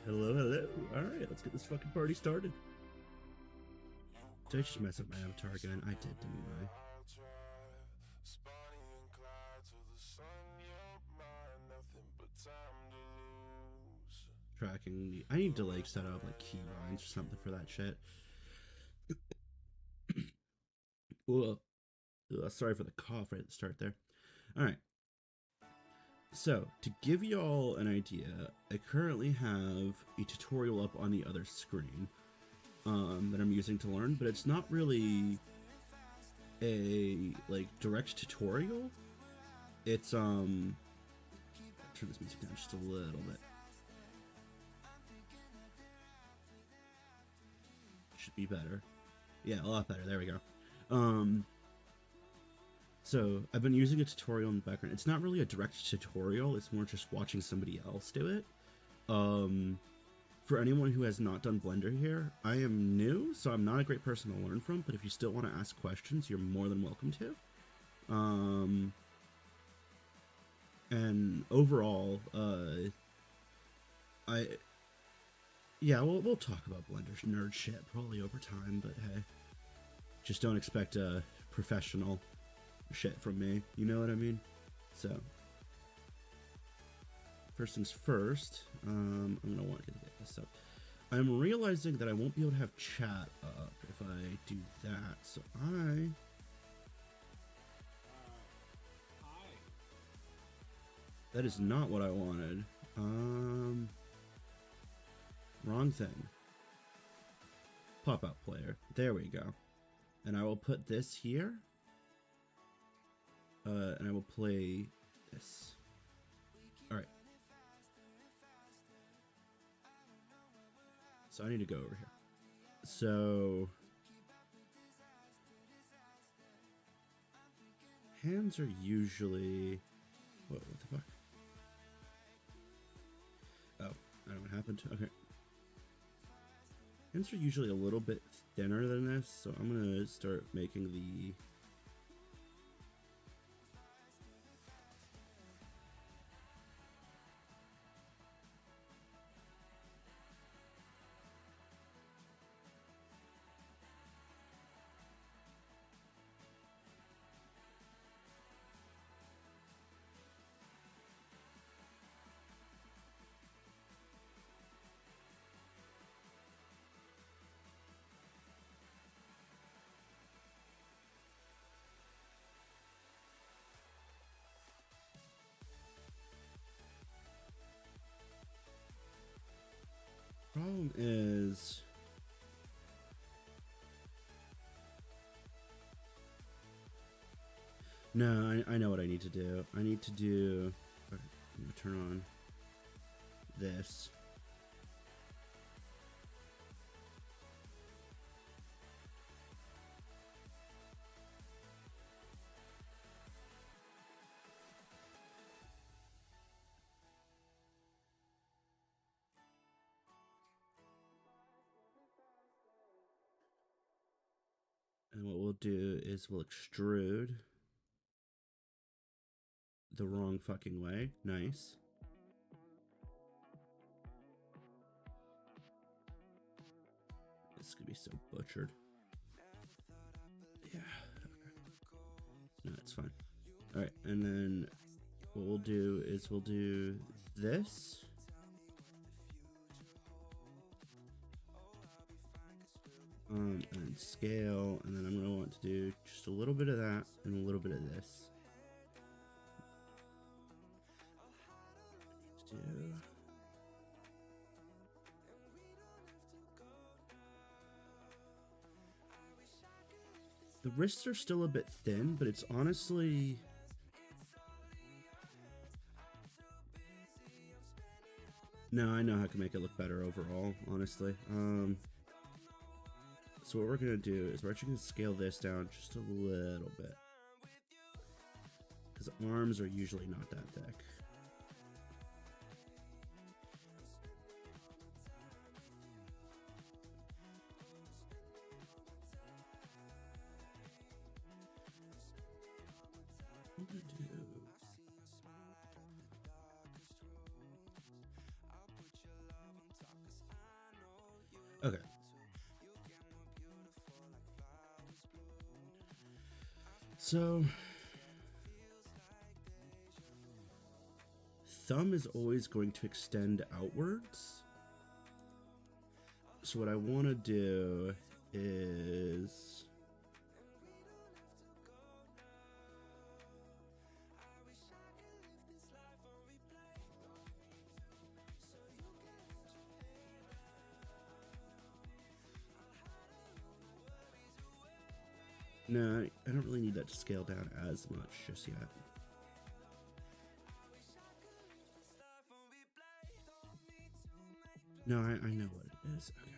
Hello, hello. Alright, let's get this fucking party started. Did I just mess up my avatar again? I did, didn't I? Tracking the... I need to like set up like key lines or something for that shit. Sorry for the cough right at the start there. Alright. So, to give y'all an idea, I currently have a tutorial up on the other screen that I'm using to learn, but it's not really a like direct tutorial. It's turn this music down just a little bit. Should be better. Yeah, a lot better. There we go. So I've been using a tutorial in the background. It's not really a direct tutorial. It's more just watching somebody else do it. For anyone who has not done Blender here, I am new, so I'm not a great person to learn from, but if you still want to ask questions, you're more than welcome to. And overall, we'll talk about Blender nerd shit probably over time, but hey, just don't expect a professional shit from me, you know what I mean? So, first things first, I'm gonna want to get this up. I'm realizing that I won't be able to have chat up if I do that, so that is not what I wanted. Wrong thing. Pop-out player. There we go. And I will put this here. And I will play this. Alright. So I need to go over here. So hands are usually... Whoa, what the fuck? Oh, I don't know what happened. Okay. Hands are usually a little bit thinner than this, so I'm gonna start making the... Problem is... No, I know what I need to do. I need to do... Okay, I'm gonna turn on this. And what we'll do is we'll extrude the wrong fucking way. Nice. This could be so butchered. Yeah. No, it's fine. Alright, and then what we'll do is we'll do this. And scale, and then I'm going to want to do just a little bit of that and a little bit of this. The wrists are still a bit thin, but it's honestly... No, I know how I can make it look better overall, honestly. So what we're going to do is we're actually going to scale this down just a little bit. Because arms are usually not that thick. What do I do? Okay. So thumb is always going to extend outwards. So what I want to do is no, I don't really need that to scale down as much just yet. No, I know what it is. Okay.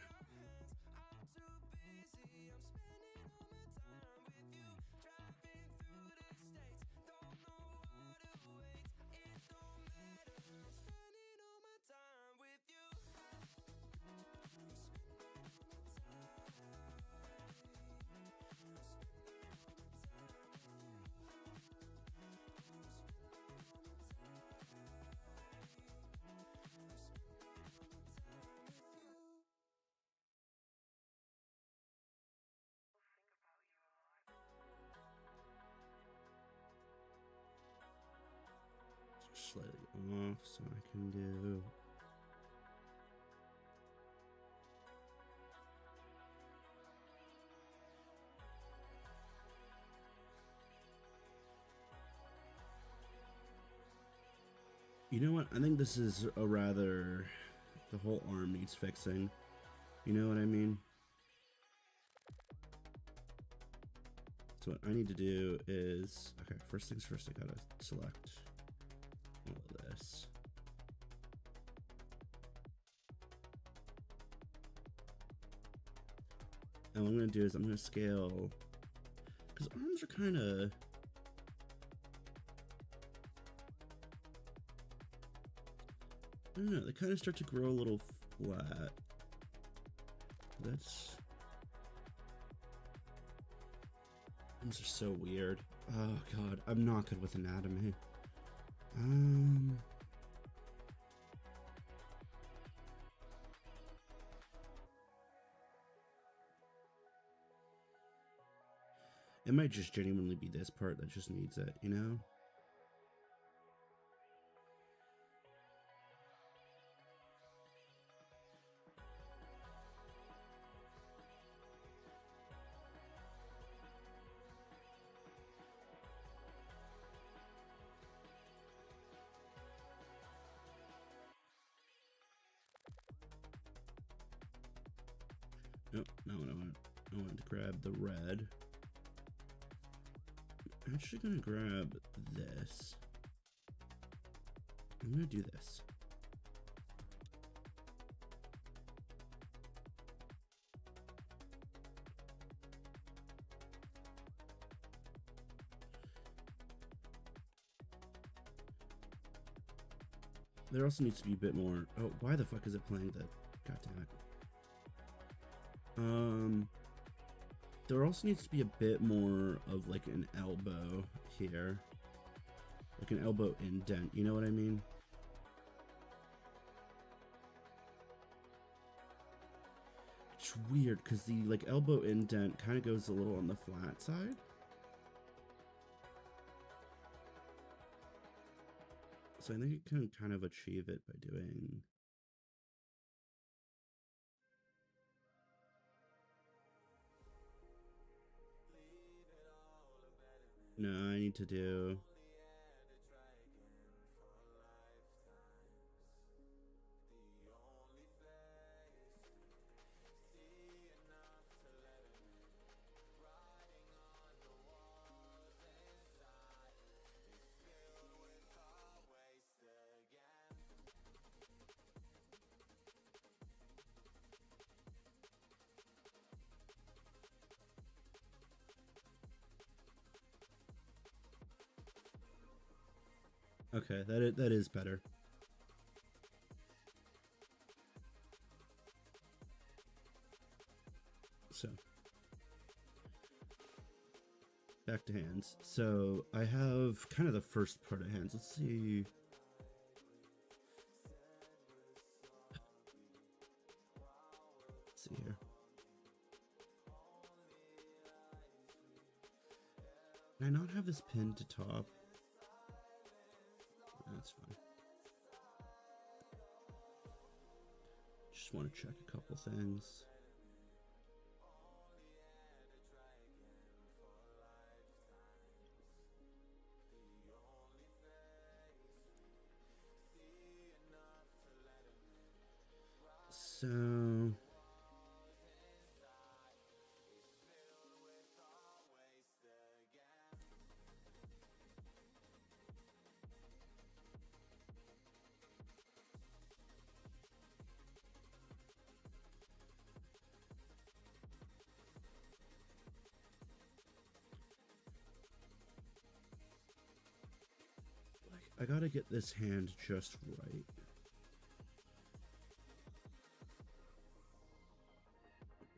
Slightly off, so I can do. You know what? I think this is a rather. The whole arm needs fixing. You know what I mean? So what I need to do is, okay, first things first, I gotta select all of this. And what I'm gonna do is I'm gonna scale, because arms are kind of, I don't know, they kind of start to grow a little flat. That's, arms are so weird. Oh god, I'm not good with anatomy. It might just genuinely be this part that just needs it, you know? Nope, not what I want. I wanted to grab the red. I'm actually gonna grab this. I'm gonna do this. There also needs to be a bit more. Oh, why the fuck is it playing the? God damn it. There also needs to be a bit more of like an elbow here, like an elbow indent. You know what I mean? It's weird because the like elbow indent kind of goes a little on the flat side. So I think it can kind of achieve it by doing. No, I need to do. Okay, that is better. So back to hands. So I have kind of the first part of hands. Let's see. not have this pinned to top? That's fine. Just want to check a couple things. So I gotta get this hand just right.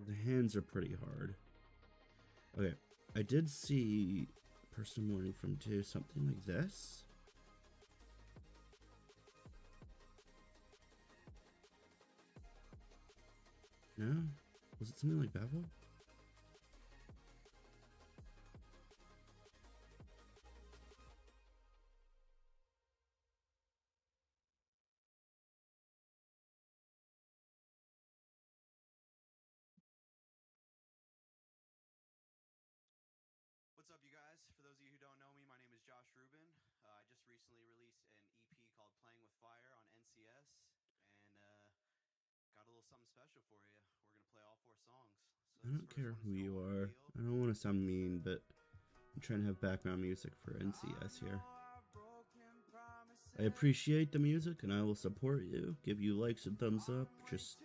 The hands are pretty hard. Okay, I did see a person wanting from do something like this. No? Was it something like bevel? What's up, you guys? For those of you who don't know me, my name is Josh Rubin. I just recently released an EP called Playing with Fire on NCS, and got a little something special for you. We're going to play all 4 songs. So I this don't first care one is who Don't you Want to are. Feel. I don't want to sound mean, but I'm trying to have background music for NCS here. I appreciate the music and I will support you, give you likes and thumbs up. Just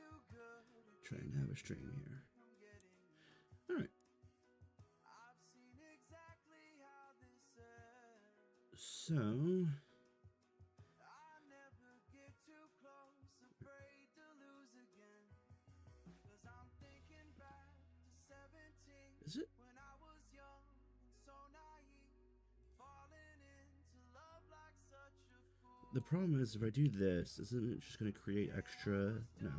trying to have a stream here. Alright. So is it? The problem is if I do this, isn't it just going to create extra? No.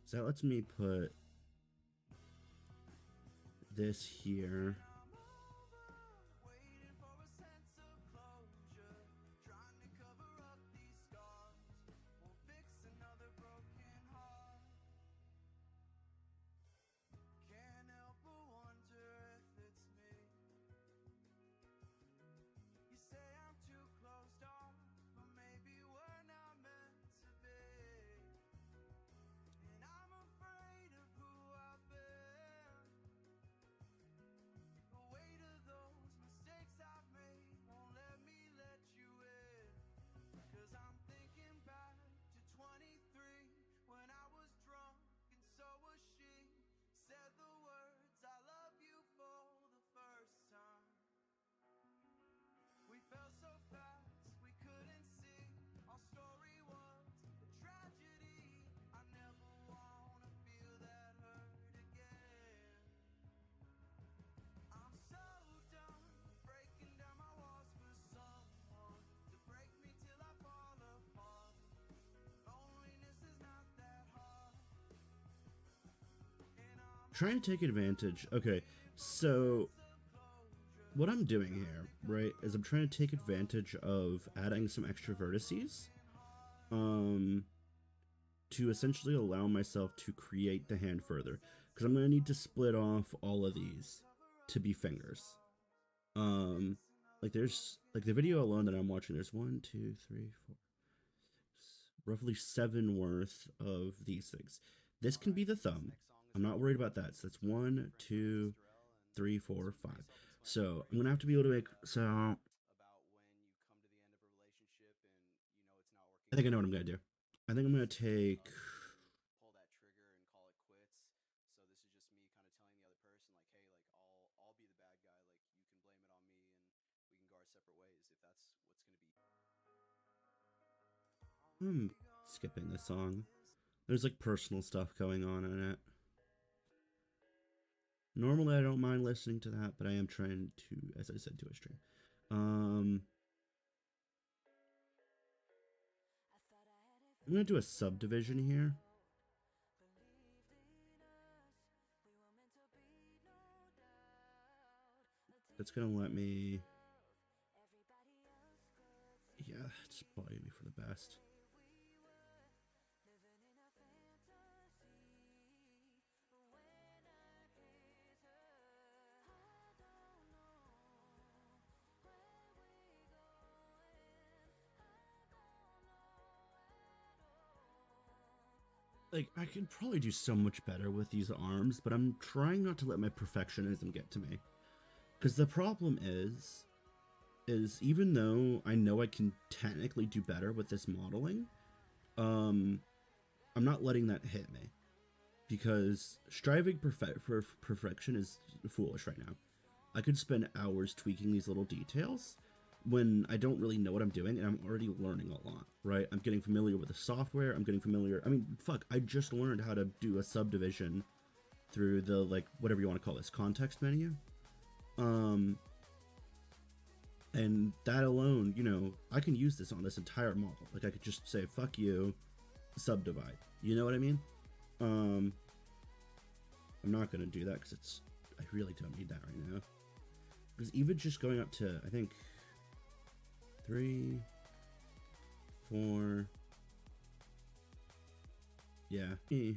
So that lets me put this here. Trying to take advantage. Okay, so what I'm doing here, right, is I'm trying to take advantage of adding some extra vertices, to essentially allow myself to create the hand further, because I'm gonna need to split off all of these to be fingers. Like there's like the video alone that I'm watching. There's 1, 2, 3, 4, roughly 7 worth of these things. This can be the thumb. I'm not worried about that. So that's 1, 2, 3, 4, 5. So I'm gonna have to be able to make so I think I know what I'm gonna do. I think I'm gonna take. Pull that trigger and call it quits. So this is just me kind of telling the other person like, hey, like I'll be the bad guy. Like you can blame it on me, and we can go our separate ways if that's what's gonna be. I'm skipping this song. There's like personal stuff going on in it. Normally, I don't mind listening to that, but I am trying to, as I said, to a stream. I'm gonna do a subdivision here. That's gonna let me. Yeah, it's probably gonna be for the best. Like, I could probably do so much better with these arms, but I'm trying not to let my perfectionism get to me. Because the problem is even though I know I can technically do better with this modeling, I'm not letting that hit me. Because striving for perfection is foolish right now. I could spend hours tweaking these little details when I don't really know what I'm doing and I'm already learning a lot, right? I'm getting familiar with the software. I'm getting familiar. I mean, fuck, I just learned how to do a subdivision through the, like, whatever you want to call this, context menu. And that alone, you know, I can use this on this entire model. Like, I could just say, fuck you, subdivide. You know what I mean? I'm not going to do that because it's, I really don't need that right now. Because even just going up to, I think, 3, 4, yeah. You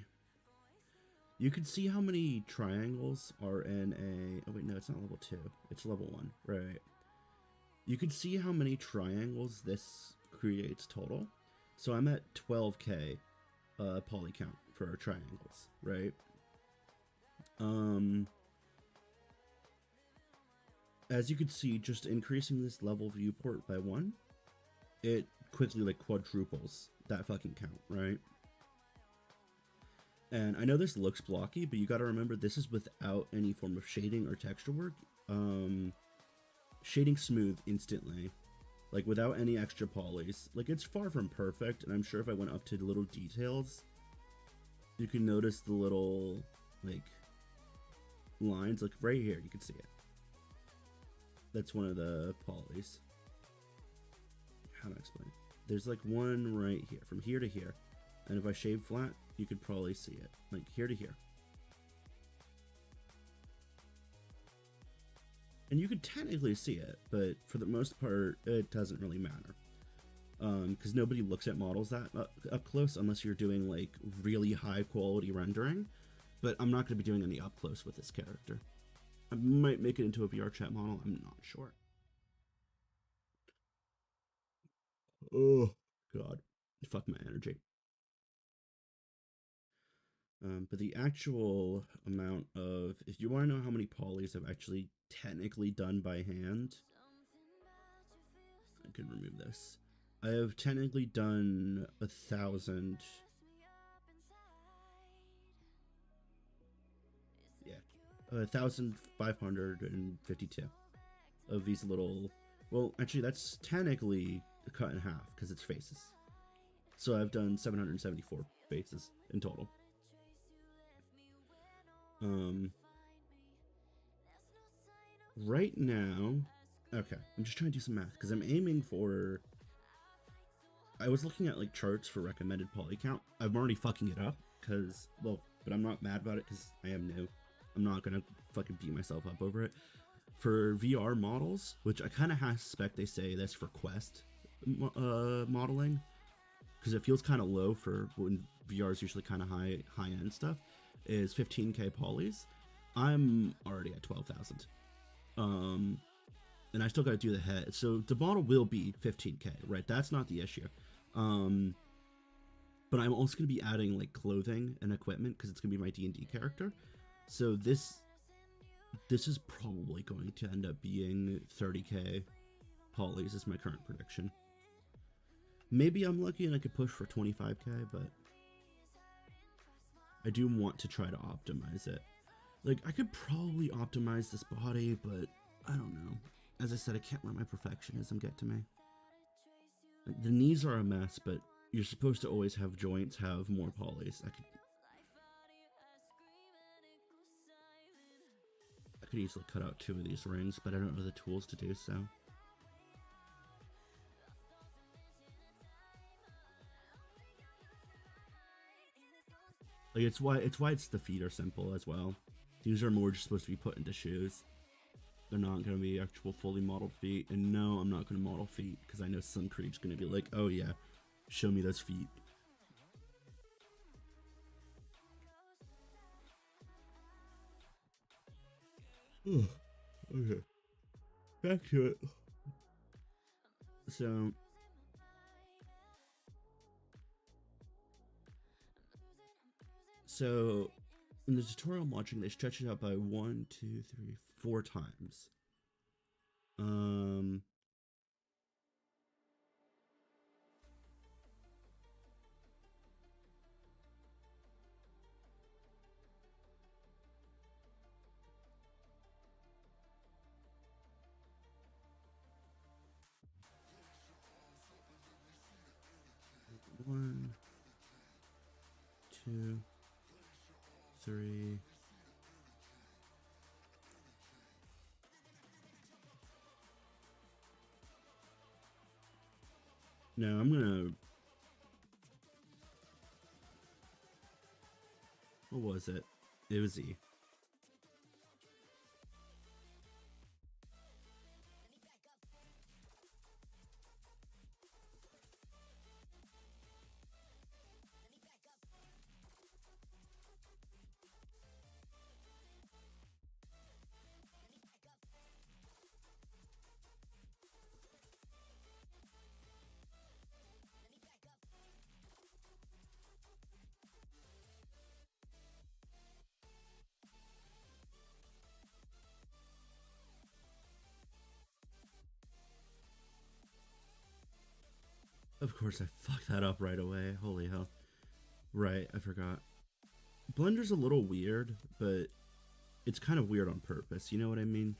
can see how many triangles are in a, oh wait, no, it's not level 2, it's level 1, right. You can see how many triangles this creates total. So I'm at 12k poly count for our triangles, right? As you can see, just increasing this level viewport by 1, it quickly like quadruples that fucking count, right? And I know this looks blocky, but you gotta remember this is without any form of shading or texture work. Shading smooth instantly, like without any extra polys. Like, it's far from perfect, and I'm sure if I went up to the little details, you can notice the little, like, lines. Like right here, you can see it. That's one of the polys. How do I explain it? There's like one right here, from here to here. And if I shave flat, you could probably see it, like here to here. And you could technically see it, but for the most part, it doesn't really matter. Because nobody looks at models that up close unless you're doing like really high quality rendering. But I'm not going to be doing any up close with this character. I might make it into a VR chat model, I'm not sure. Oh, God. Fuck my energy. But the actual amount of, if you want to know how many polys I've actually technically done by hand, I can remove this. I have technically done 1,000. Yeah, 1,552 of these little. Well, actually, that's technically cut in half because it's faces. So I've done 774 faces in total. Right now, okay, I'm just trying to do some math because I'm aiming for. I was looking at like charts for recommended poly count. I'm already fucking it up because, well, but I'm not mad about it because I am new. I'm not gonna fucking beat myself up over it. For VR models, which I kind of suspect they say that's for Quest modeling, because it feels kind of low for when VR is usually kind of high end stuff, is 15k polys. I'm already at 12,000. And I still got to do the head. So the model will be 15k, right? That's not the issue. But I'm also going to be adding like clothing and equipment because it's going to be my D&D character. So this is probably going to end up being 30k polys is my current prediction. Maybe I'm lucky and I could push for 25k, but I do want to try to optimize it. Like, I could probably optimize this body, but I don't know. As I said, I can't let my perfectionism get to me. Like, the knees are a mess, but you're supposed to always have joints have more polys. I could easily cut out 2 of these rings, but I don't know the tools to do so. Like, it's why the feet are simple as well. These are more just supposed to be put into shoes. They're not going to be actual fully modeled feet. And no, I'm not going to model feet because I know some creep's going to be like, oh yeah, show me those feet. Okay. Back to it. So in the tutorial I'm watching, they stretch it out by 1, 2, 3, 4 times. One, 2, 3. No, I'm gonna. What was it? It was E. Of course, I fucked that up right away. Holy hell. Right, I forgot. Blender's a little weird, but it's kind of weird on purpose. You know what I mean?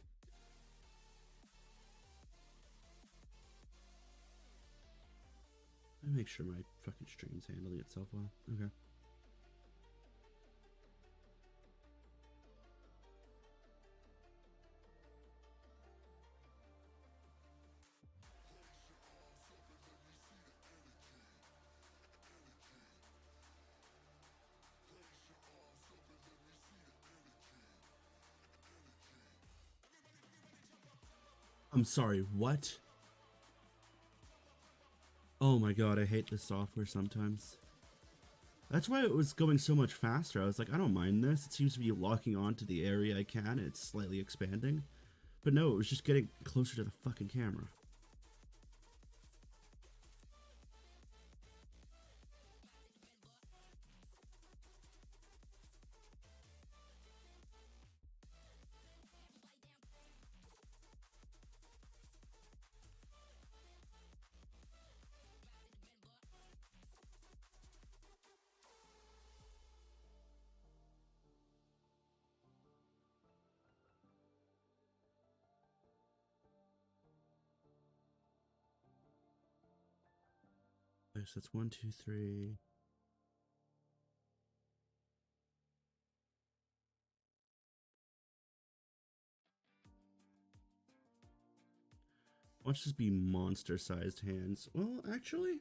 Let me make sure my fucking stream's handling itself well. Okay. I'm sorry, what? Oh my god, I hate this software sometimes. That's why it was going so much faster. I was like, I don't mind this. It seems to be locking onto the area I can. It's slightly expanding. But no, it was just getting closer to the fucking camera. Okay, so that's 1, 2, 3. Watch this be monster-sized hands. Well, actually,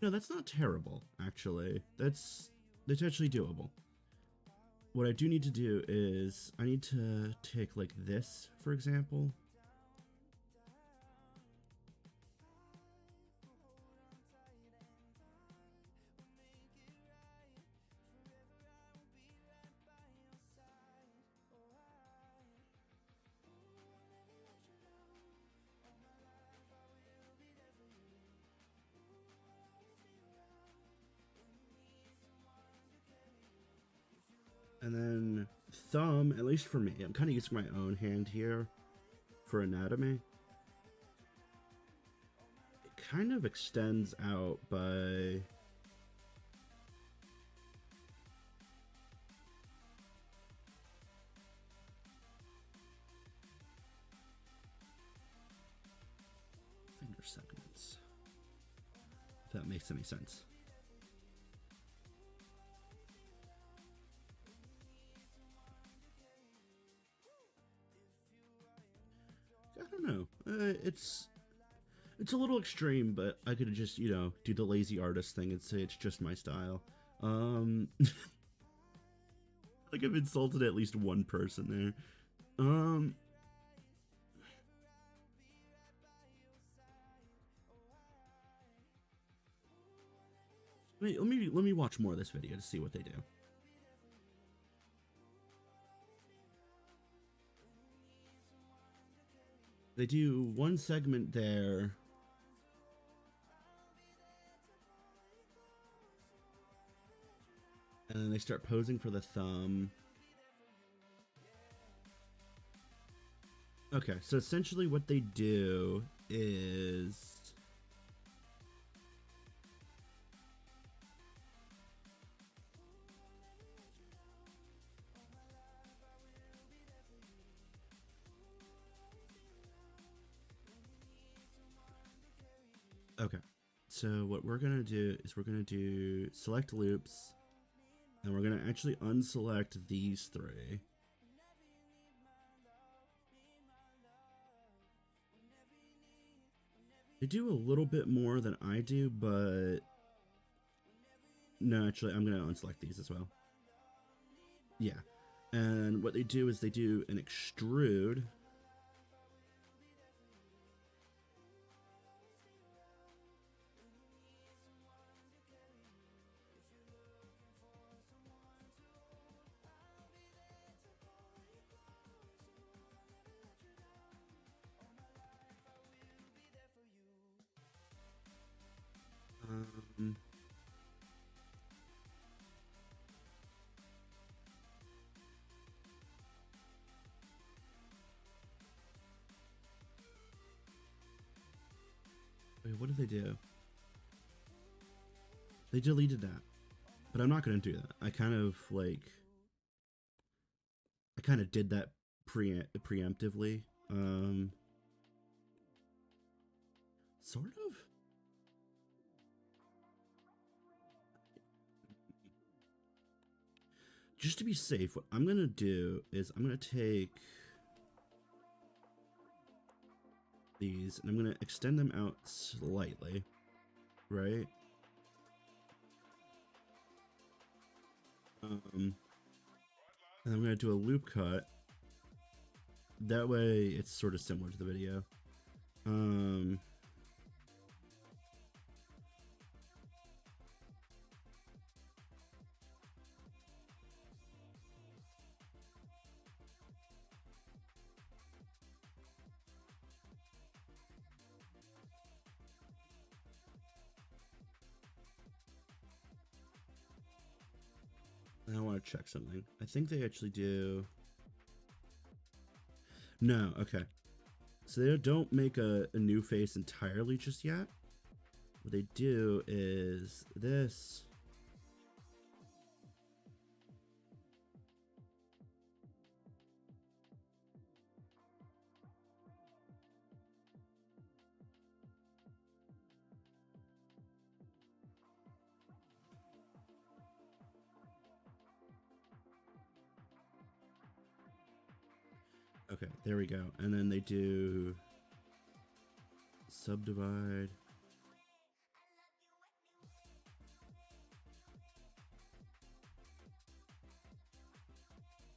no, that's not terrible. Actually, that's actually doable. What I do need to do is I need to take like this, for example. And then thumb, at least for me, I'm kind of using my own hand here for anatomy. kind of extends out by... finger segments. If that makes any sense. I don't know. It's a little extreme, but I could just, you know, do the lazy artist thing and say it's just my style. Like I've insulted at least one person there. Let me watch more of this video to see what they do. They do one segment there. And then they start posing for the thumb. Okay, so essentially what they do is... Okay, so what we're gonna do is we're gonna do select loops, and we're gonna actually unselect these three. They do a little bit more than I do, but no, actually I'm gonna unselect these as well. Yeah, and what they do is they do an extrude. Wait, what did they do? They deleted that, but I'm not going to do that. I kind of did that preemptively. Sort of. Just to be safe, what I'm going to do is I'm going to take these and I'm going to extend them out slightly, right? And I'm going to do a loop cut. That way it's sort of similar to the video. I want to check something. I think they actually do. No, okay. So they don't make a new face entirely just yet. What they do is this. Okay, there we go. And then they do subdivide.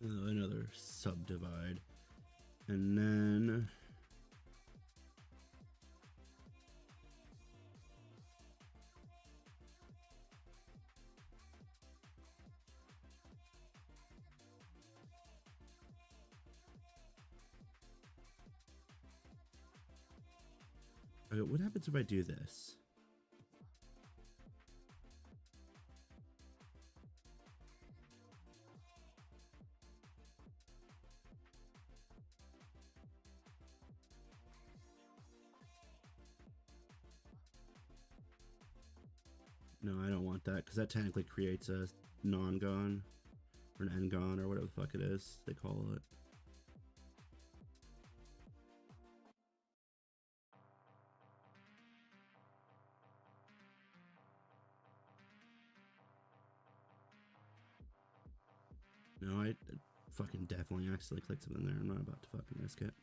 Another subdivide. And then okay, what happens if I do this? No, I don't want that, because that technically creates a non-gon, or an n-gon, or whatever the fuck it is they call it. No, I fucking definitely accidentally clicked something there. I'm not about to fucking risk it.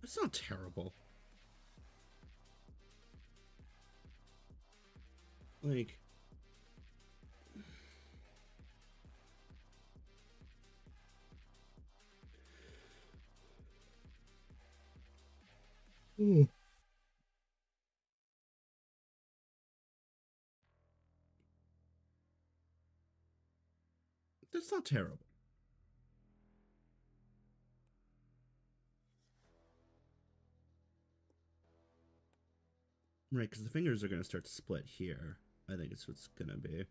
It's not terrible. Like, ooh. That's not terrible. Right, because the fingers are going to start to split here. I think it's what's going to be.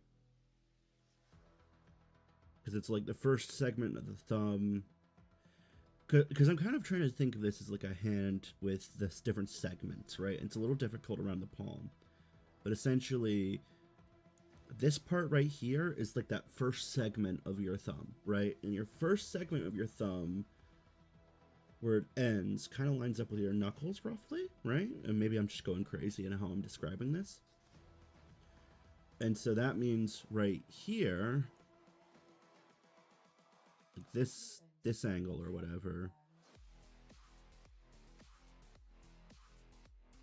Because it's like the first segment of the thumb. Because I'm kind of trying to think of this as like a hand with this different segments, right? It's a little difficult around the palm. But essentially, this part right here is like that first segment of your thumb, right? And your first segment of your thumb, where it ends, kind of lines up with your knuckles roughly, right? And maybe I'm just going crazy in how I'm describing this. And so that means right here, like this angle or whatever,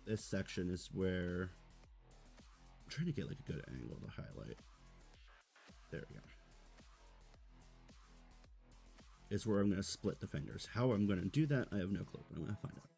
this section is where I'm trying to get like a good angle to highlight. There we go. Is where I'm going to split the fingers. How I'm going to do that, I have no clue, but I'm going to find out.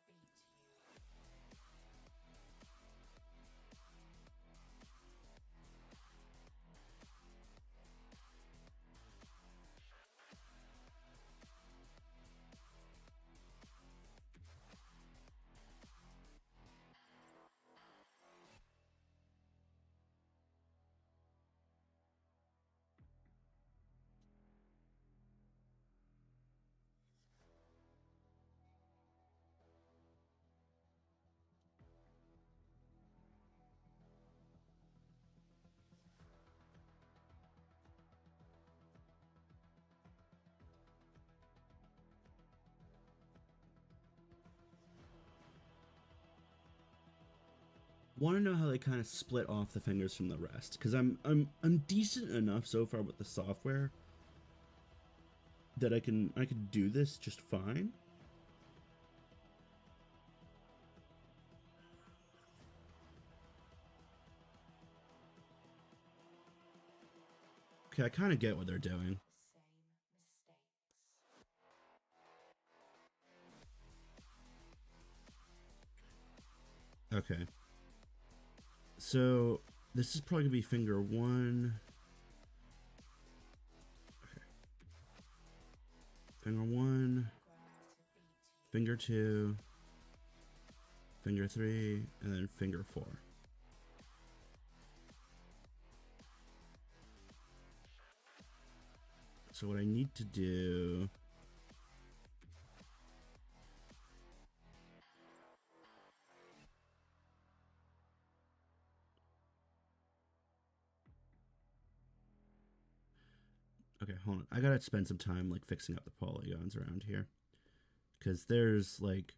Want to know how they kind of split off the fingers from the rest, because I'm decent enough so far with the software that I can do this just fine. Okay, I kind of get what they're doing. Okay. So this is probably gonna be finger one. Okay. Finger one, finger two, finger three, and then finger four. So what I need to do... Okay, hold on. I gotta spend some time like fixing up the polygons around here. Because there's like...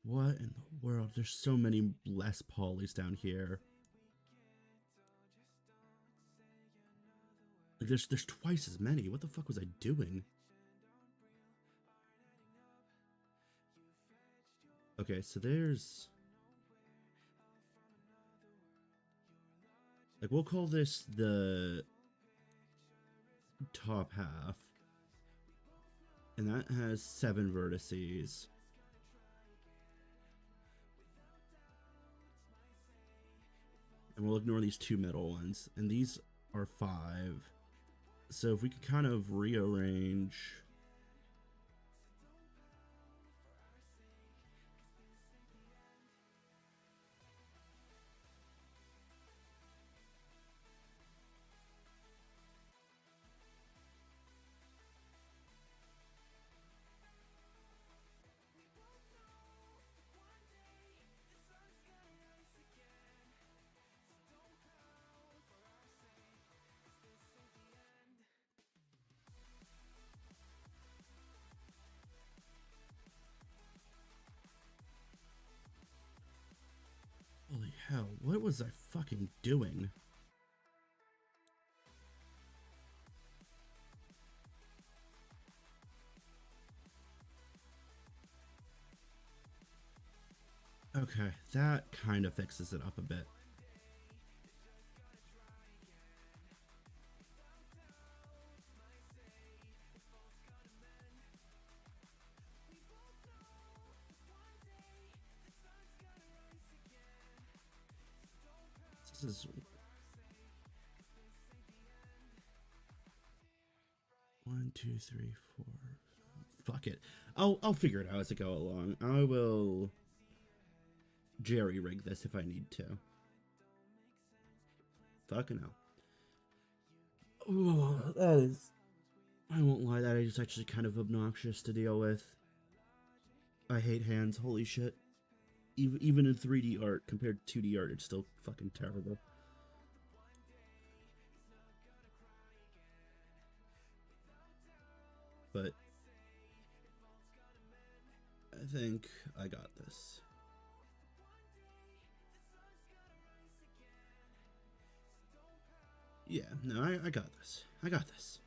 What in the world? There's so many less polys down here. Like there's twice as many. What the fuck was I doing? Okay, so there's... Like, we'll call this the top half. And that has 7 vertices. And we'll ignore these 2 middle ones. And these are 5. So if we could kind of rearrange... Holy hell, what was I fucking doing? Okay, that kind of fixes it up a bit. This is... 1, 2, 3, 4. Fuck it. I'll figure it out as I go along. I will jerry rig this if I need to. Fucking hell. Oh, that is... I won't lie, that is actually kind of obnoxious to deal with. I hate hands, holy shit. Even in 3D art, compared to 2D art, it's still fucking terrible. But I think I got this. Yeah, no, I got this. I got this.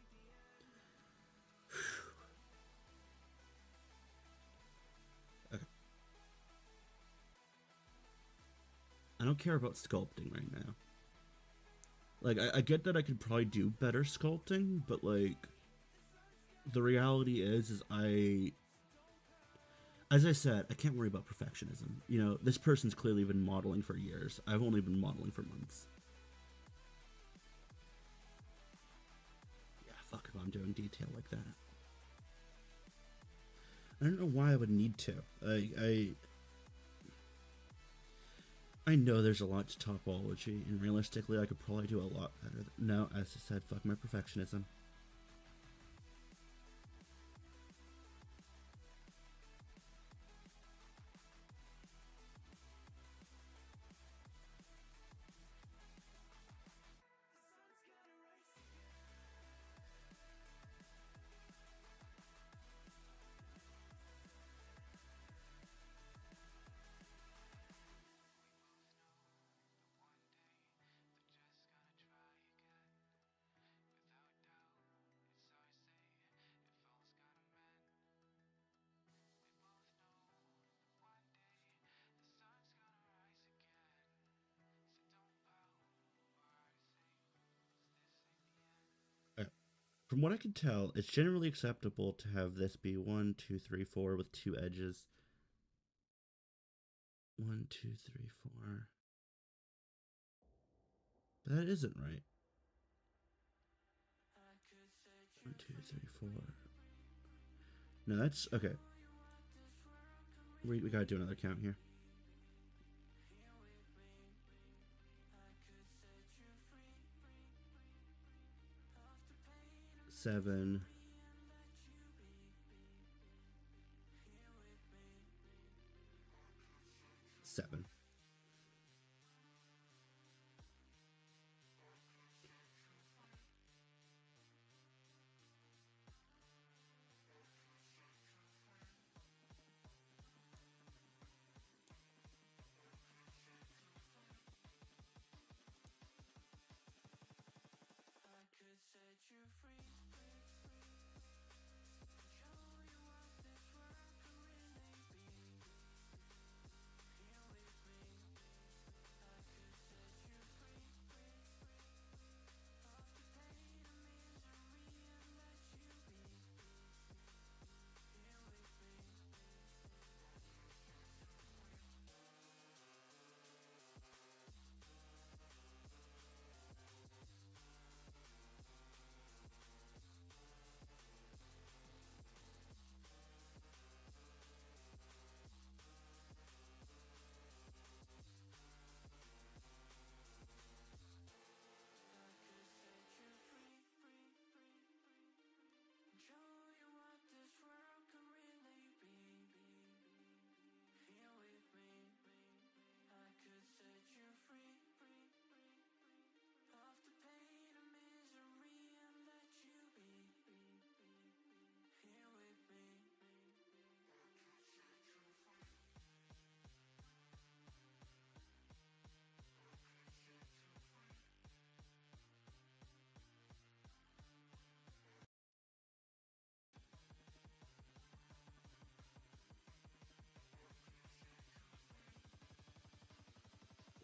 Okay. I don't care about sculpting right now. Like, I get that I could probably do better sculpting, but, like, the reality is as I said, I can't worry about perfectionism. You know, this person's clearly been modeling for years. I've only been modeling for months. Yeah, fuck if I'm doing detail like that. I don't know why I would need to. I know there's a lot to topology, and realistically, I could probably do a lot better. No, as I said, fuck my perfectionism. From what I can tell, it's generally acceptable to have this be 1, 2, 3, 4 with 2 edges. 1, 2, 3, 4. But that isn't right. 1, 2, 3, 4. No, that's okay. We gotta do another count here. 7, 7.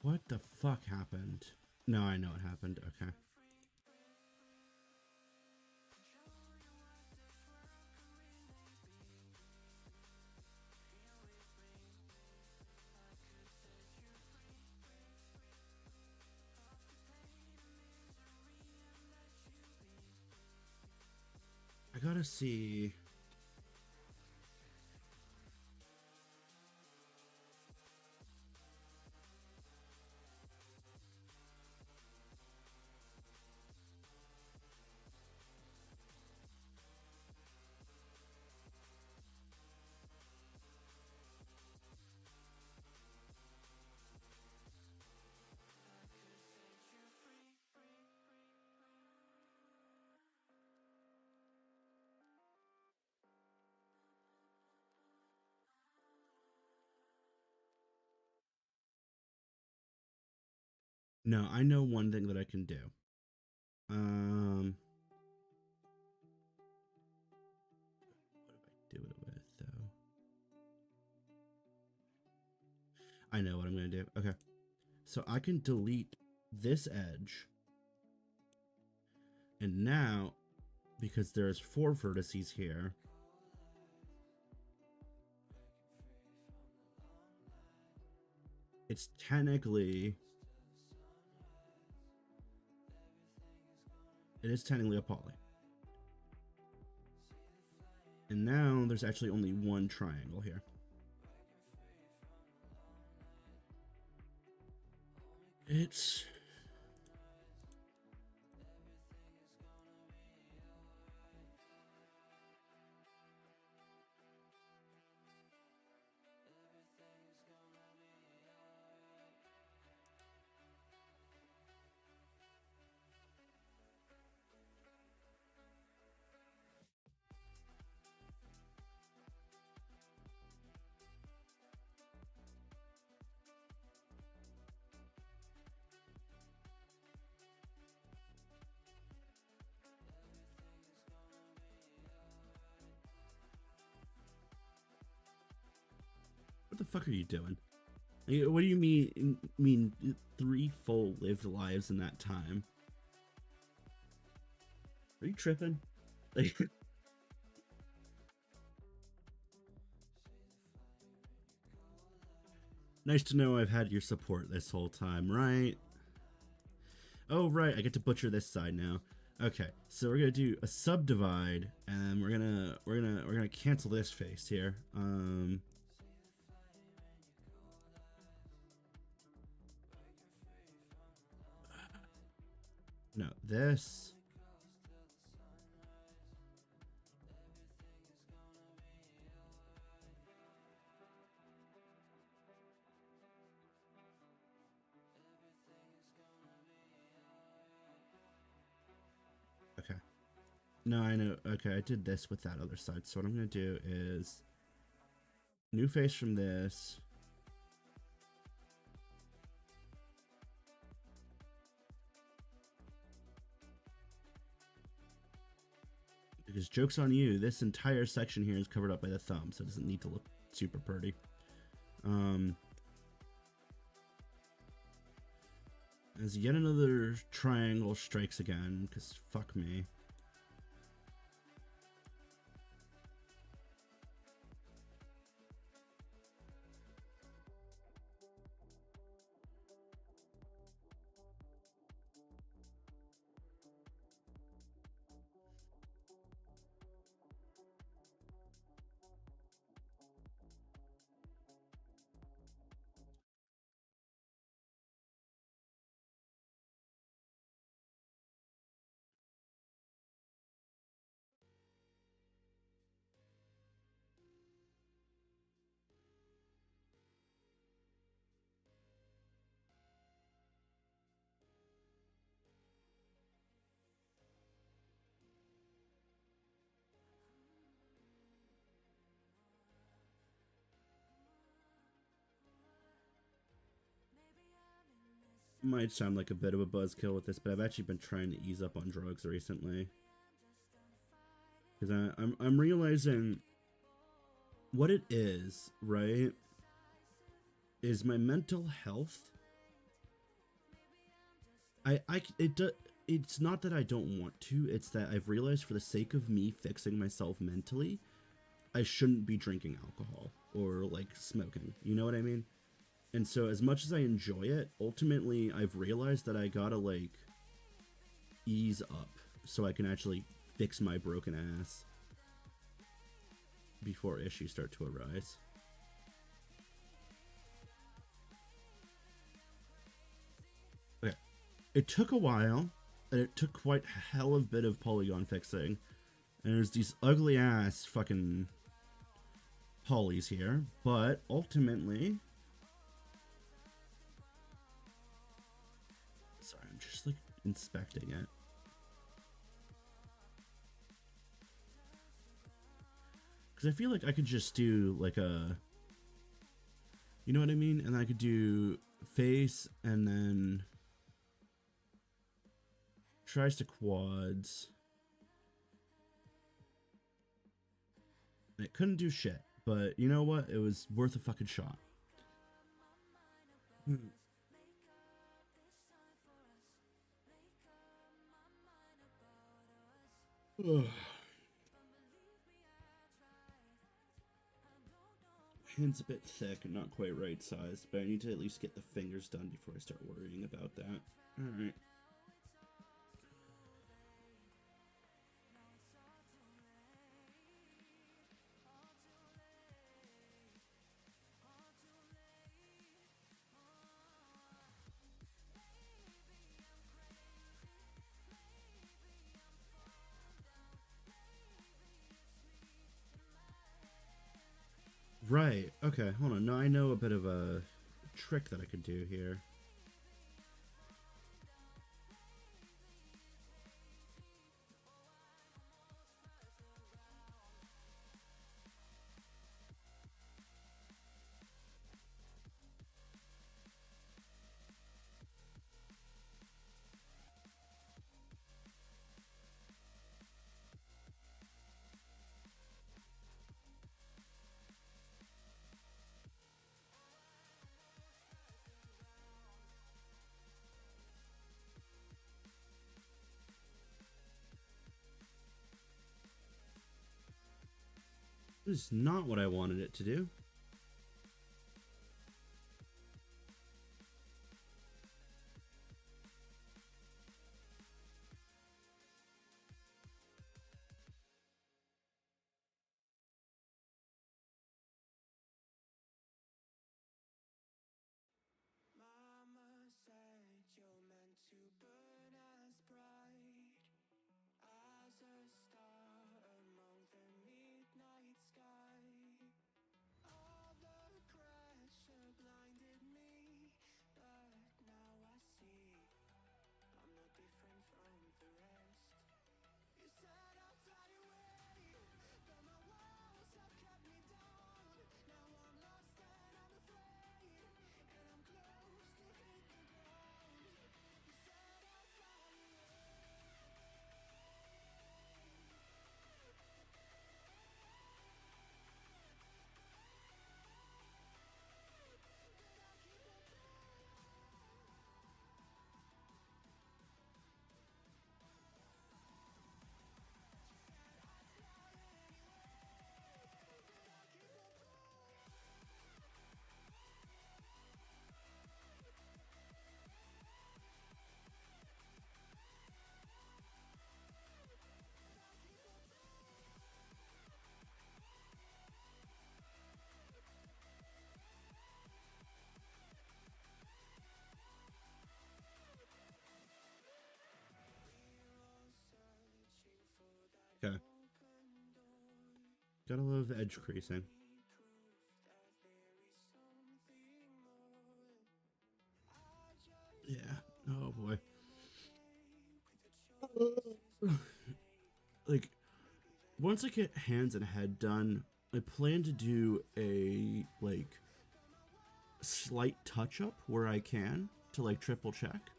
What the fuck happened? No, I know what happened. Okay. I gotta see. No, I know one thing that I can do. What do I do it with though? I know what I'm gonna do. Okay. So I can delete this edge. And now, because there's 4 vertices here, it's technically, it is technically a poly. And now there's actually only one triangle here. It's what the fuck are you doing? What do you mean 3 full lived lives in that time? Are you tripping? Like, nice to know I've had your support this whole time, right? Oh, right, I get to butcher this side now. Okay, so we're gonna do a subdivide, and we're gonna cancel this face here. No, this. No, I know. Okay, I did this with that other side. So what I'm going to do is new face from this. Because joke's on you, this entire section here is covered up by the thumb, so it doesn't need to look super pretty. As yet another triangle strikes again, because fuck me. Might sound like a bit of a buzzkill with this, but I've actually been trying to ease up on drugs recently. Because I'm realizing what it is, right? Is my mental health. It's not that I don't want to, it's that I've realized for the sake of me fixing myself mentally, I shouldn't be drinking alcohol or like smoking. You know what I mean? And so as much as I enjoy it, ultimately I've realized that I gotta like ease up so I can actually fix my broken ass before issues start to arise. Okay. It took a while, and it took quite a hell of a bit of polygon fixing. And there's these ugly ass fucking polys here, but ultimately... Sorry, I'm just like inspecting it. Because I feel like I could just do like a... You know what I mean? And I could do face and then tries to quads. And it couldn't do shit. But you know what? It was worth a fucking shot. Hand's a bit thick and not quite right sized, but I need to at least get the fingers done before I start worrying about that. Alright. Right, okay, hold on. Now I know a bit of a trick that I could do here. This is not what I wanted it to do. Gotta love edge creasing. Yeah. Oh boy. Like, once I get hands and head done, I plan to do a like slight touch up where I can to like triple check.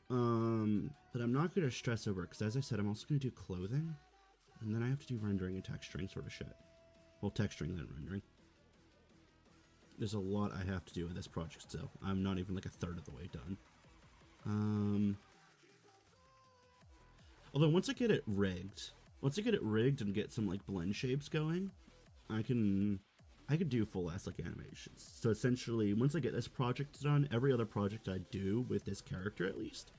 But I'm not gonna stress over it because, as I said, I'm also gonna do clothing, and then I have to do rendering and texturing sort of shit. Well, texturing then rendering. There's a lot I have to do with this project still. I'm not even like a third of the way done. Although once I get it rigged, and get some like blend shapes going, I can do full ass like animations. So essentially, once I get this project done, every other project I do with this character at least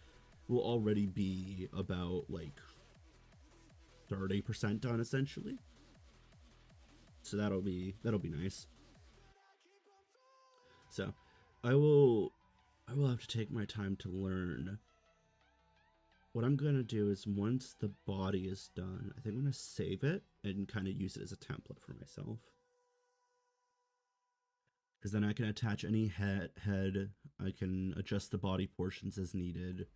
will already be about like 30% done essentially. So that'll be nice. So I will have to take my time to learn. What I'm gonna do is, once the body is done, I think I'm gonna save it and kind of use it as a template for myself. Because then I can attach any head. I can adjust the body portions as needed,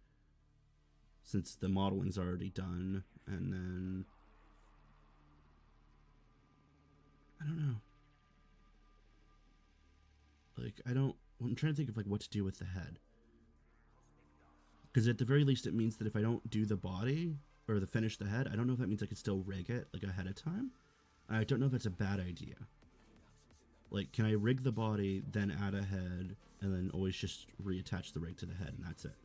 since the modeling's already done, and then I don't know. Like, I'm trying to think of like what to do with the head. Because at the very least, it means that if I don't do the body or finish the head, I don't know if that means I could still rig it like ahead of time. I don't know if that's a bad idea. Like, can I rig the body, then add a head, and then always just reattach the rig to the head, and that's it?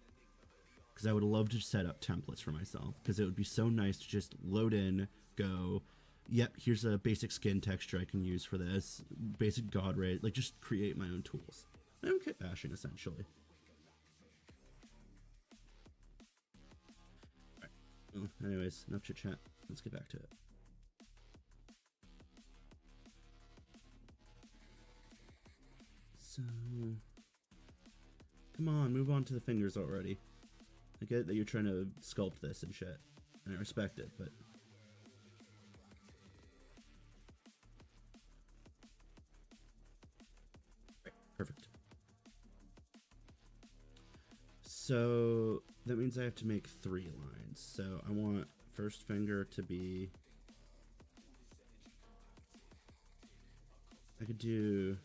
Because I would love to set up templates for myself, because it would be so nice to just load in, go, yep, here's a basic skin texture I can use for this, basic god ray, like just create my own tools. My own kit bashing, essentially. Alright, well, anyways, enough chit chat. Let's get back to it. So, come on, move on to the fingers already. I get that you're trying to sculpt this and shit, and I respect it, but right, perfect. So that means I have to make 3 lines. So I want first finger to be, I could do,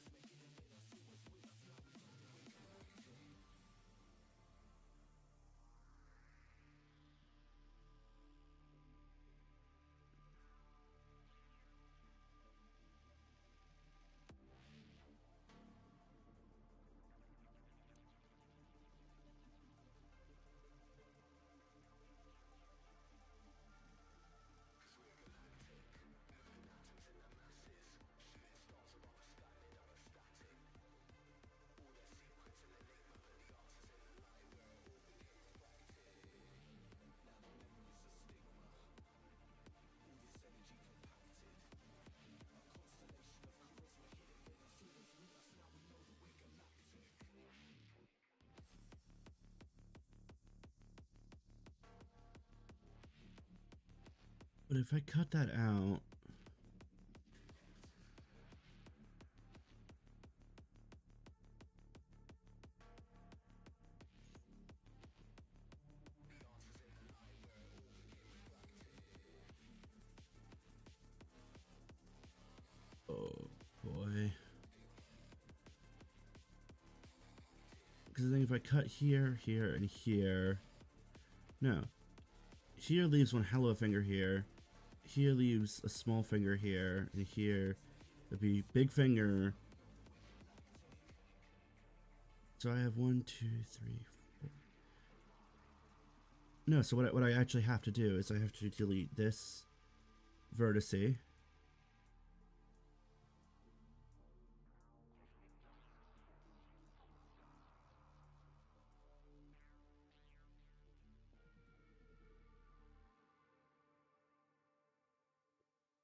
but if I cut that out, oh boy. Because I think if I cut here, here, and here, no. Here leaves one hell of a finger here. Here leaves a small finger here, and here would be big finger. So I have 1, 2, 3, 4. No, so what I actually have to do is I have to delete this vertice.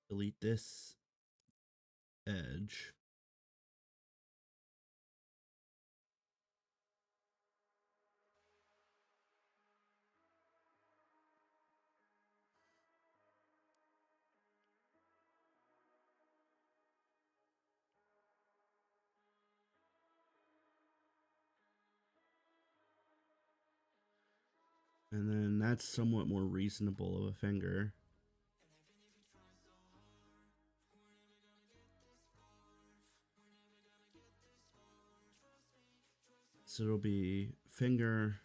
Delete this edge. And then that's somewhat more reasonable of a finger. So it'll be finger,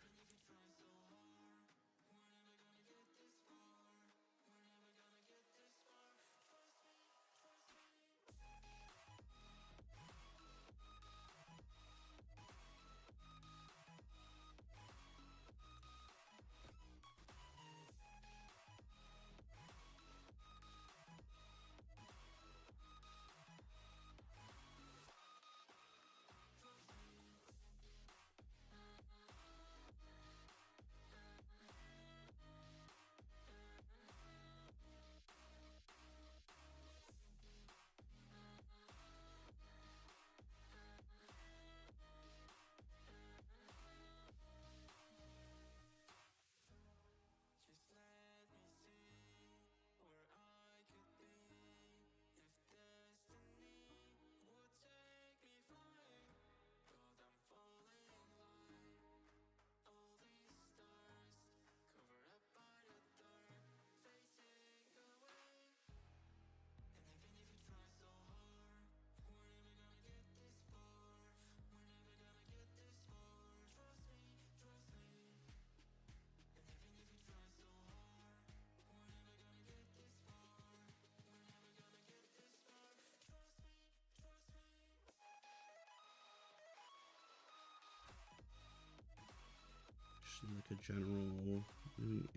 like a general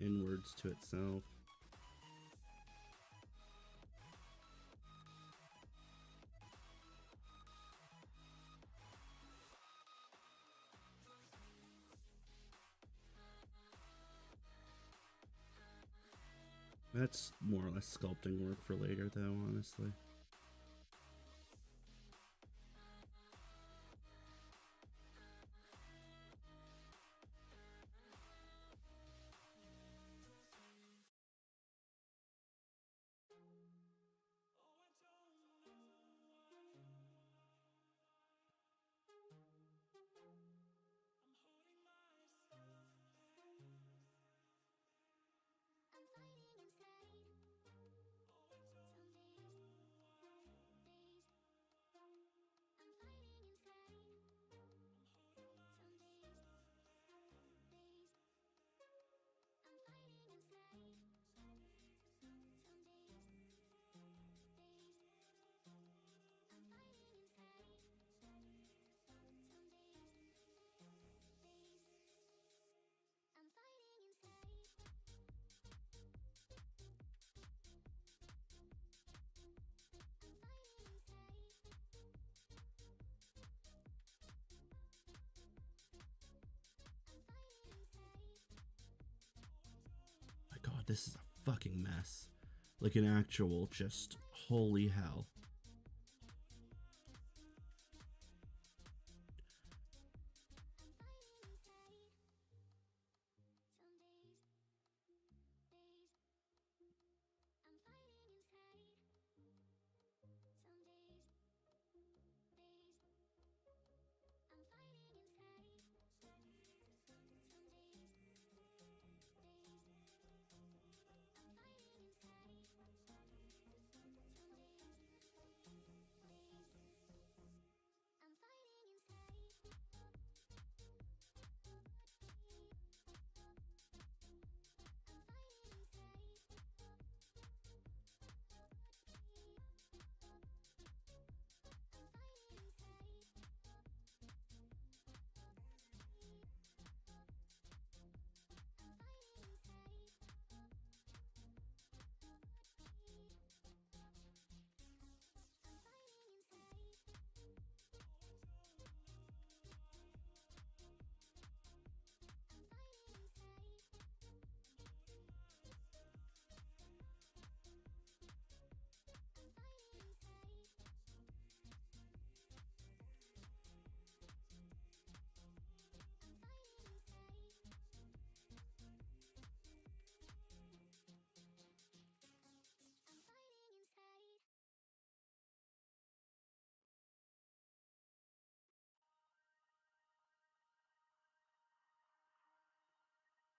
inwards to itself. That's more or less sculpting work for later, though, honestly. My god, this is a fucking mess. Like an actual just holy hell.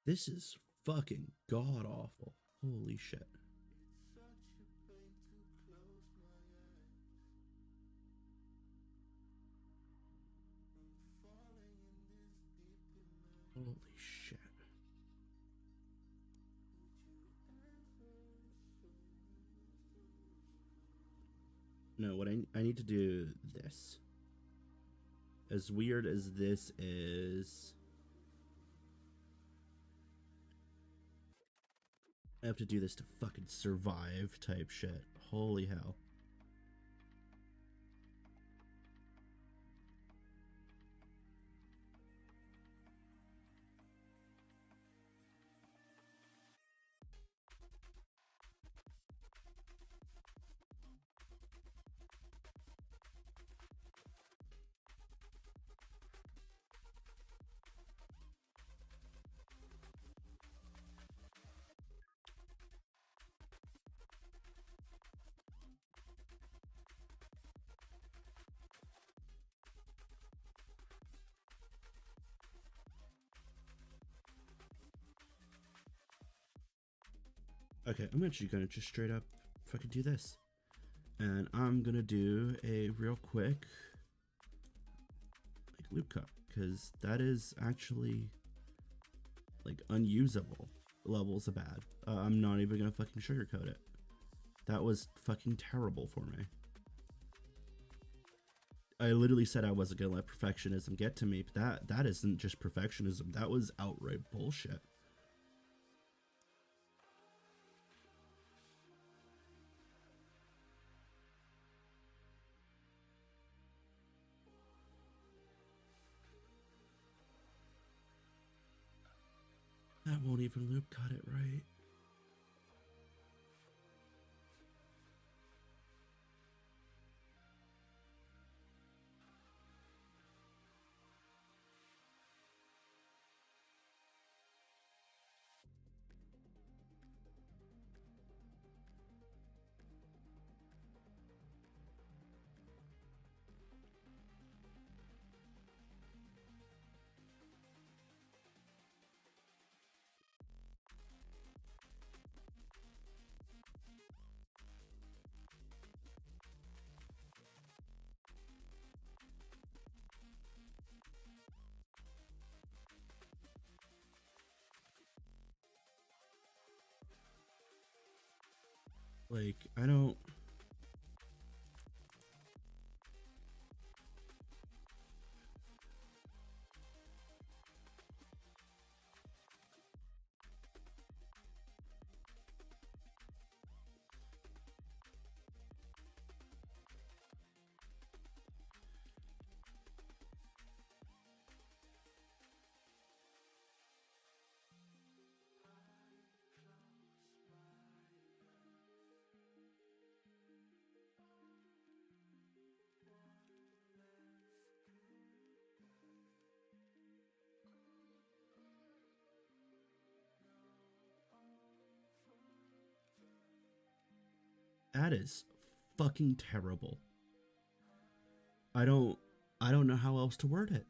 This is fucking god awful. Holy shit. Holy shit. No, what I need to do this. As weird as this is, I have to do this to fucking survive type shit. Holy hell. Okay, I'm actually gonna just straight up fucking do this. And I'm gonna do a real quick like loop cut, because that is actually like unusable levels of bad. I'm not even gonna fucking sugarcoat it. That was fucking terrible for me. I literally said I wasn't gonna let perfectionism get to me, but that isn't just perfectionism. That was outright bullshit. That won't even loop cut it right. Like, I don't. That is fucking terrible. I don't. I don't know how else to word it.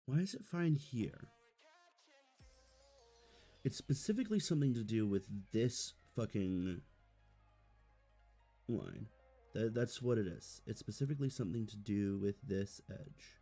Why is it fine here? It's specifically something to do with this fucking line. That's what it is. It's specifically something to do with this edge.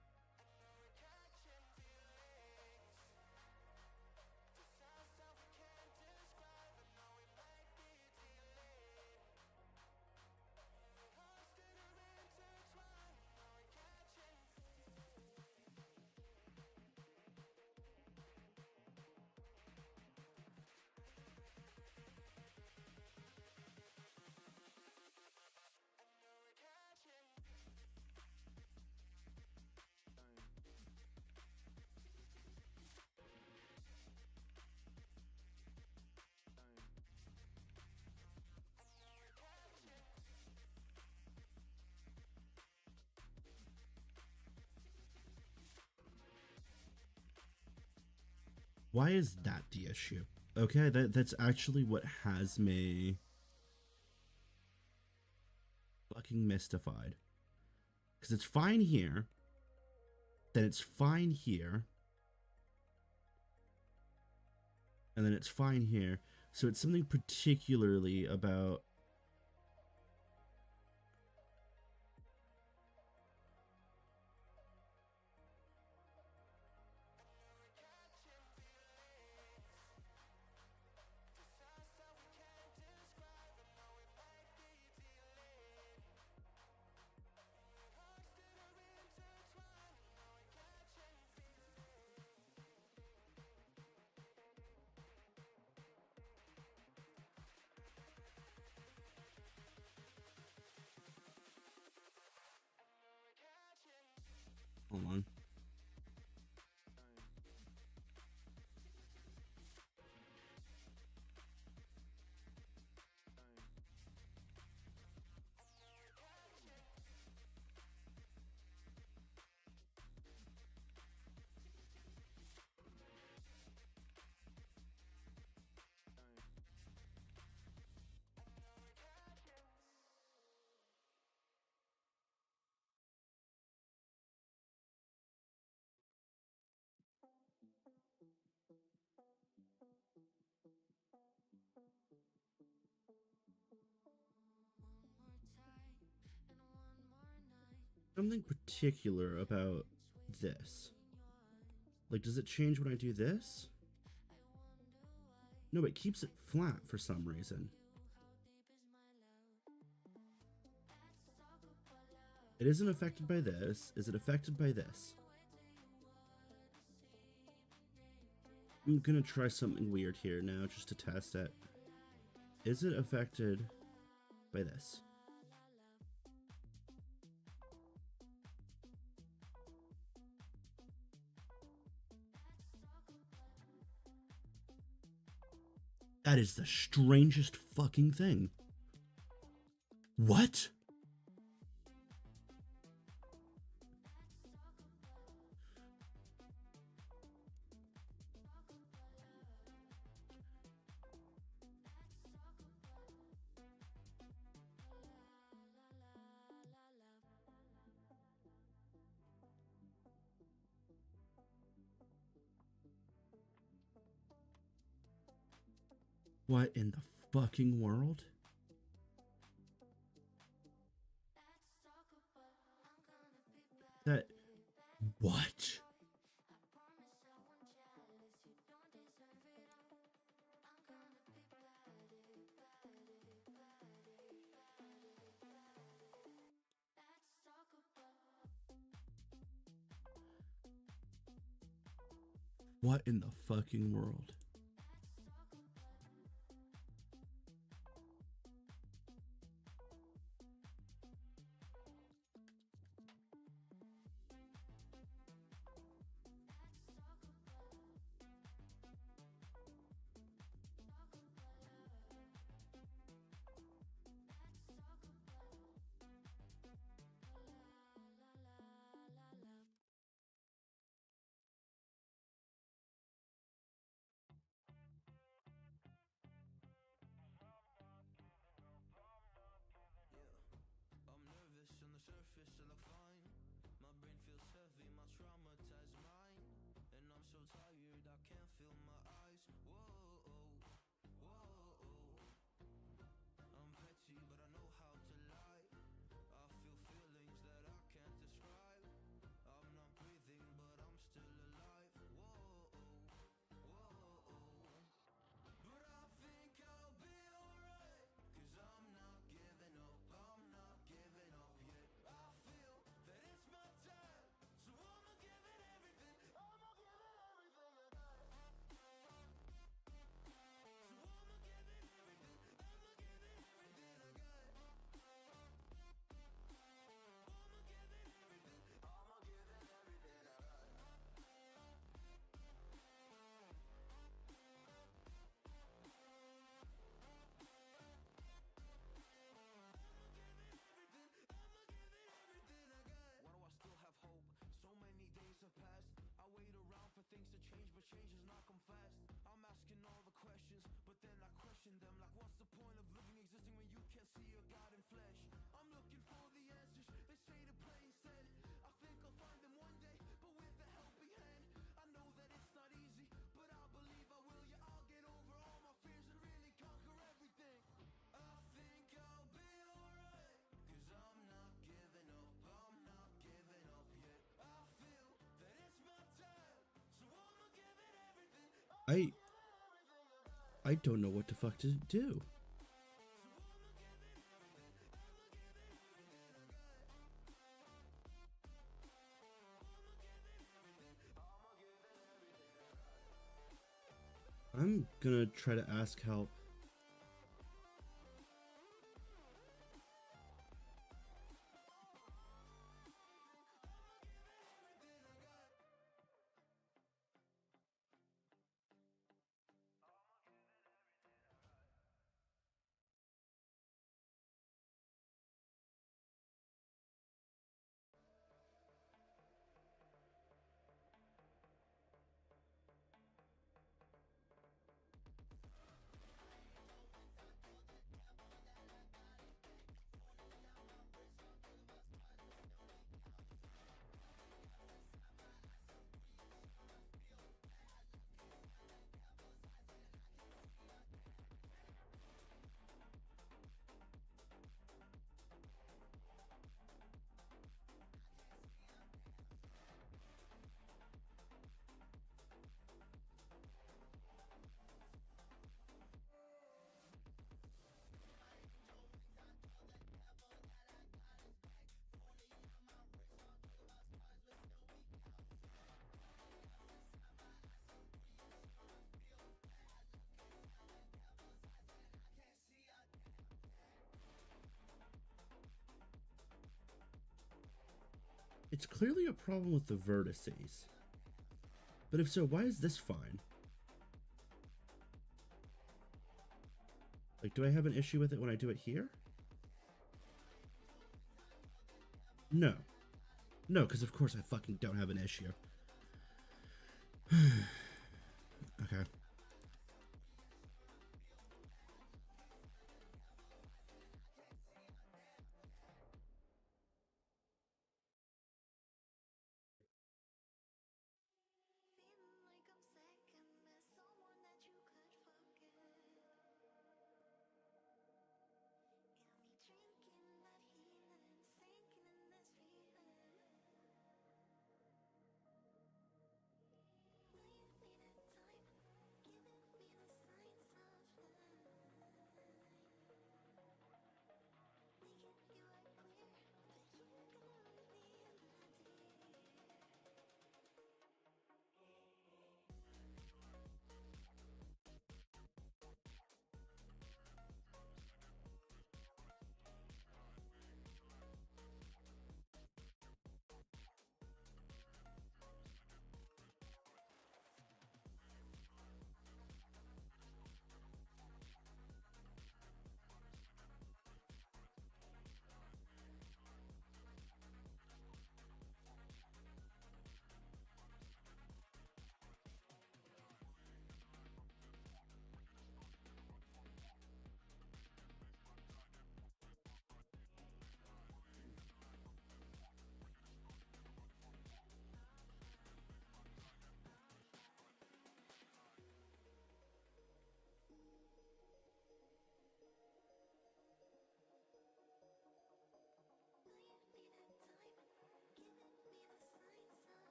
Why is that the issue? Okay, that's actually what has me fucking mystified. Because it's fine here, then it's fine here, and then it's fine here. So it's something particularly about... Hold on. Something particular about this. Like, does it change when I do this? No, it keeps it flat for some reason. It isn't affected by this. Is it affected by this? I'm gonna try something weird here now just to test it. Is it affected by this? That is the strangest fucking thing. What? What in the fucking world? That... What? What in the fucking world? Why do I still have hope? So many days have passed. I wait around for things to change, but change is not fast. I'm asking all the questions, but then I question them. Like, what's the point of living, existing when you can't see your God in flesh? I'm looking for the answers, they say to pray instead. I think I'll find them one day, but with a helping hand. I know that it's not easy, but I believe I will. Yeah, I'll get over all my fears and really conquer everything. I think I'll be alright, 'cause I'm not giving up, I'm not giving up yet. I feel that it's my time, so I'ma give it everything. I don't know what the fuck to do. I'm gonna try to ask help. It's clearly a problem with the vertices. But if so, why is this fine? Like, do I have an issue with it when I do it here? No. No, because of course I fucking don't have an issue. Okay.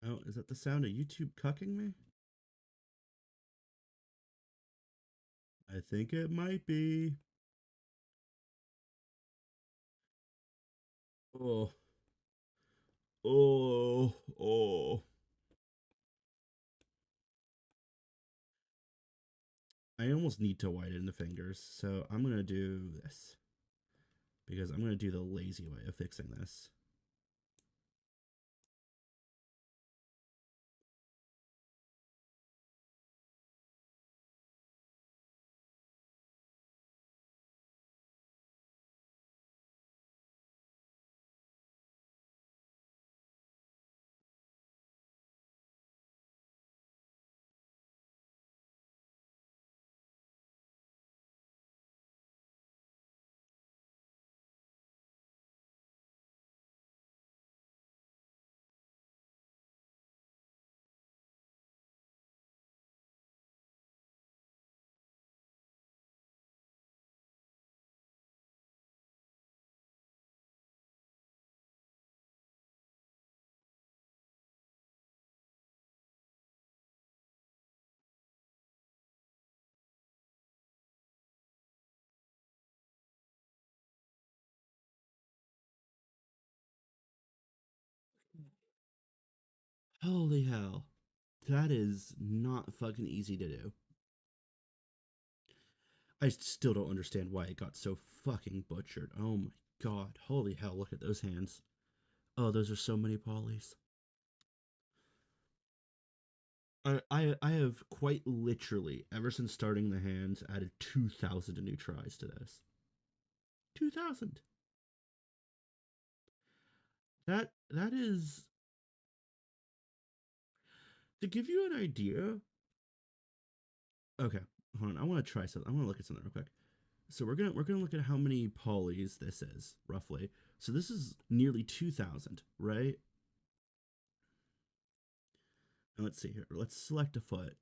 Oh, is that the sound of YouTube cucking me? I think it might be. Oh. Oh. Oh. I almost need to widen the fingers, so I'm going to do this. Because I'm going to do the lazy way of fixing this. Holy hell. That is not fucking easy to do. I still don't understand why it got so fucking butchered. Oh my god. Holy hell, look at those hands. Oh, those are so many polys. I have quite literally, ever since starting the hands, added 2,000 new tries to this. 2,000. That is, to give you an idea. Okay, hold on. I want to try something. I want to look at something real quick. So we're gonna look at how many polys this is roughly. So this is nearly 2,000, right? And let's see here. Let's select a foot.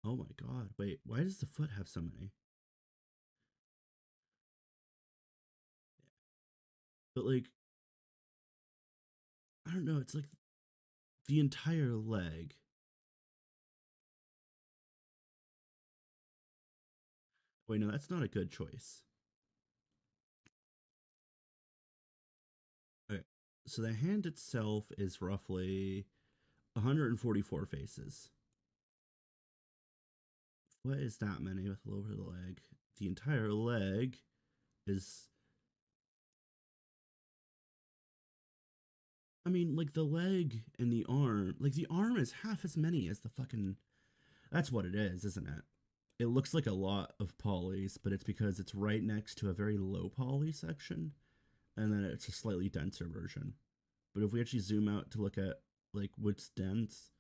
Oh my god! Wait, why does the foot have so many? But like, I don't know. It's like the entire leg. Wait, no, that's not a good choice. Okay, so the hand itself is roughly 144 faces. What is that many with the lower the leg? The entire leg is. I mean, like the leg and the arm. Like the arm is half as many as the fucking. That's what it is, isn't it? It looks like a lot of polys, but it's because it's right next to a very low poly section, and then it's a slightly denser version. But if we actually zoom out to look at like what's dense,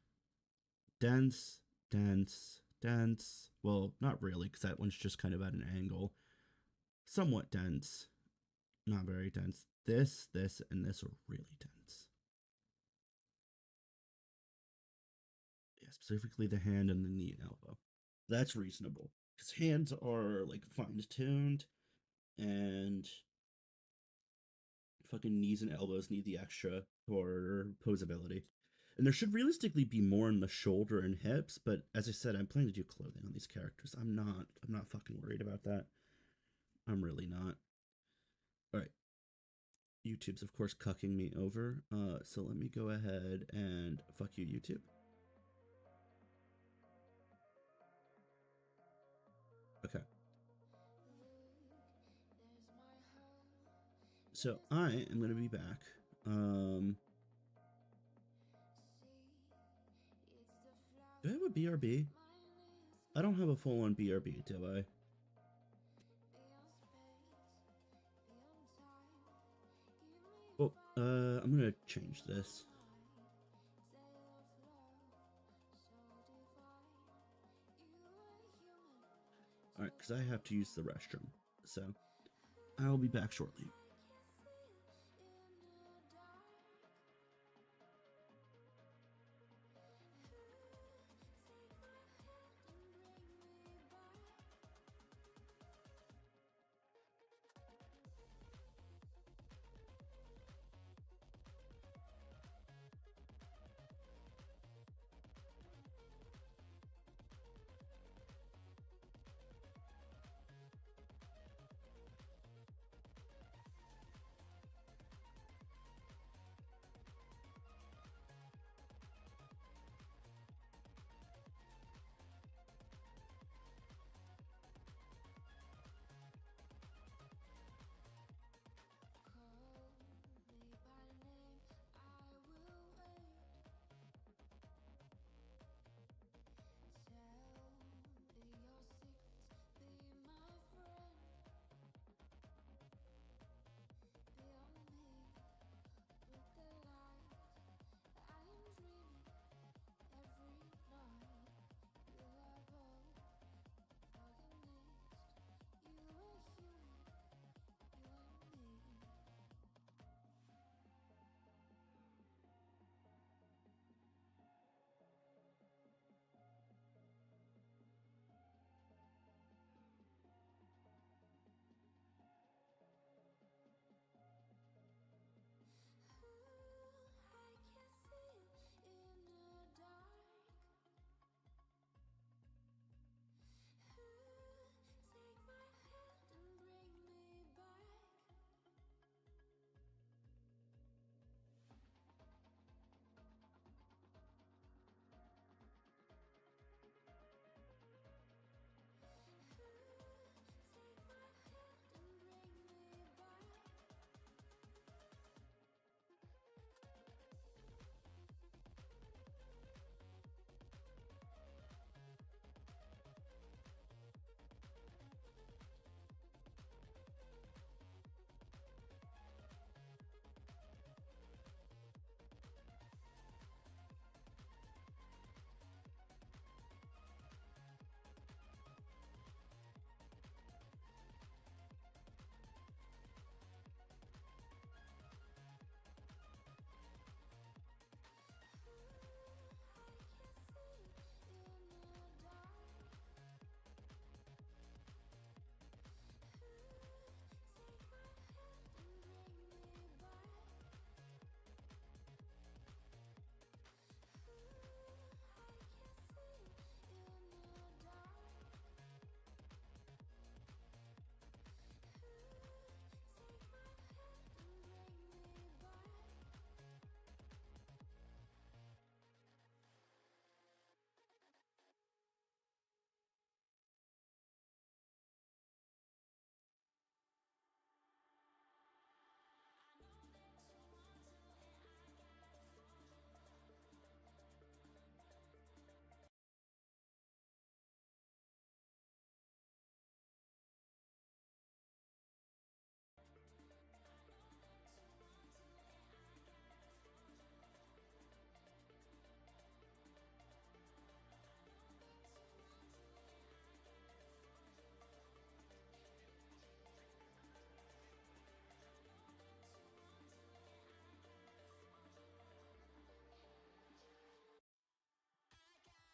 dense, dense, dense. Well, not really, because that one's just kind of at an angle. Somewhat dense, not very dense. This, and this are really dense. Yeah, specifically the hand and the knee and elbow. That's reasonable. Because hands are like fine tuned, and fucking knees and elbows need the extra for posability. And there should realistically be more in the shoulder and hips, but as I said, I'm planning to do clothing on these characters. I'm not fucking worried about that. I'm really not. Alright. YouTube's of course cucking me over. So let me go ahead and fuck you, YouTube. Okay. So I am gonna be back. Do I have a BRB? I don't have a full-on BRB, do I? Well, I'm gonna change this. Alright, because I have to use the restroom. So, I'll be back shortly.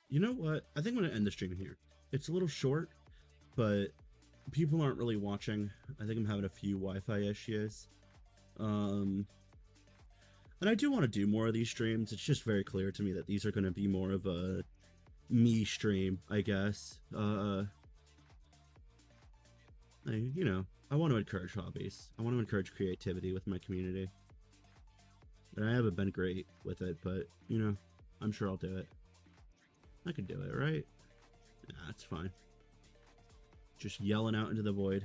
You know what? I think I'm going to end the stream here. It's a little short, but people aren't really watching. I think I'm having a few Wi-Fi issues. And I do want to do more of these streams. It's just very clear to me that these are going to be more of a me stream, I guess. You know, I want to encourage hobbies. I want to encourage creativity with my community. And I haven't been great with it, but, you know, I'm sure I'll do it. I can do it, right? Nah, it's fine. Just yelling out into the void.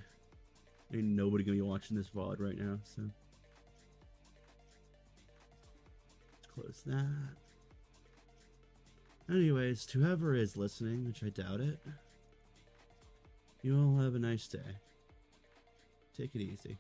Ain't nobody gonna be watching this VOD right now, so. Let's close that. Anyways, to whoever is listening, which I doubt it, you all have a nice day. Take it easy.